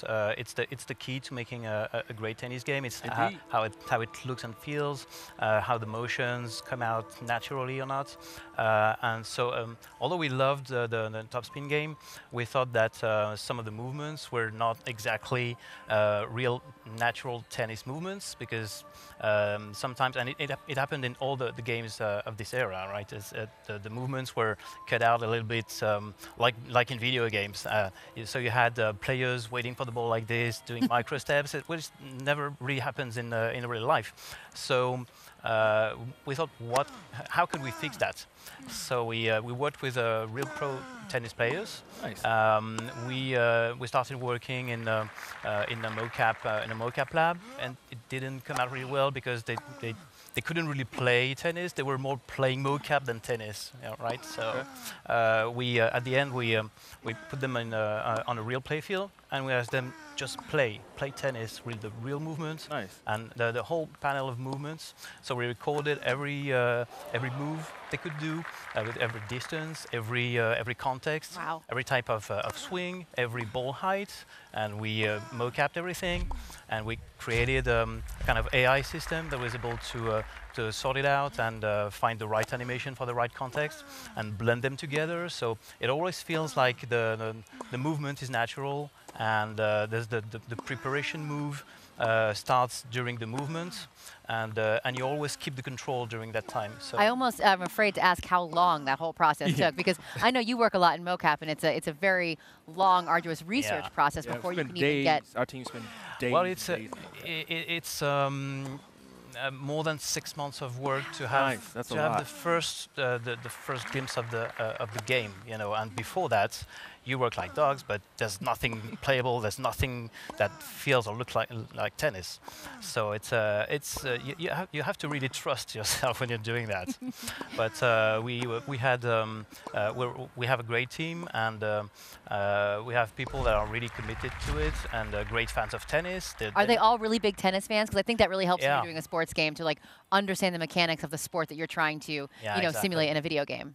it's the key to making a great tennis game. It's how it looks and feels, how the motions come out naturally or not. And so, although we loved the Topspin game, we thought that some of the movements were not exactly real natural tennis movements, because sometimes, and it happened in all the games of this era, right? The movements were cut out a little bit, like in video games. So you had players waiting for the ball like this, doing micro steps, which never really happens in real life. So we thought, how could we fix that? So we worked with real pro tennis players. Nice. We started working in a mocap lab, and it didn't come out really well because they couldn't really play tennis. They were more playing mocap than tennis, right? So at the end we put them on a real play field, and we asked them just play tennis with the real movements. Nice. And the whole panel of movements. So we recorded every move they could do, with every distance, every context, wow. every type of swing, every ball height, and we mocapped everything, and we created a kind of AI system that was able to sort it out and find the right animation for the right context and blend them together. So it always feels like the movement is natural, and there's the preparation move starts during the movement, and you always keep the control during that time. So I'm afraid to ask how long that whole process took, because I know you work a lot in mocap, and it's a very long, arduous research process before you can even get. Our team spent days. Well, it's more than 6 months of work to have the first glimpse of the game, and before that you work like dogs, but there's nothing playable, there's nothing that feels or looks like tennis. So you have to really trust yourself when you're doing that. But we have a great team, and we have people that are really committed to it and great fans of tennis. Are they all really big tennis fans? Because I think that really helps when Yeah. you're doing a sports game to understand the mechanics of the sport that you're trying to Yeah, exactly. simulate in a video game.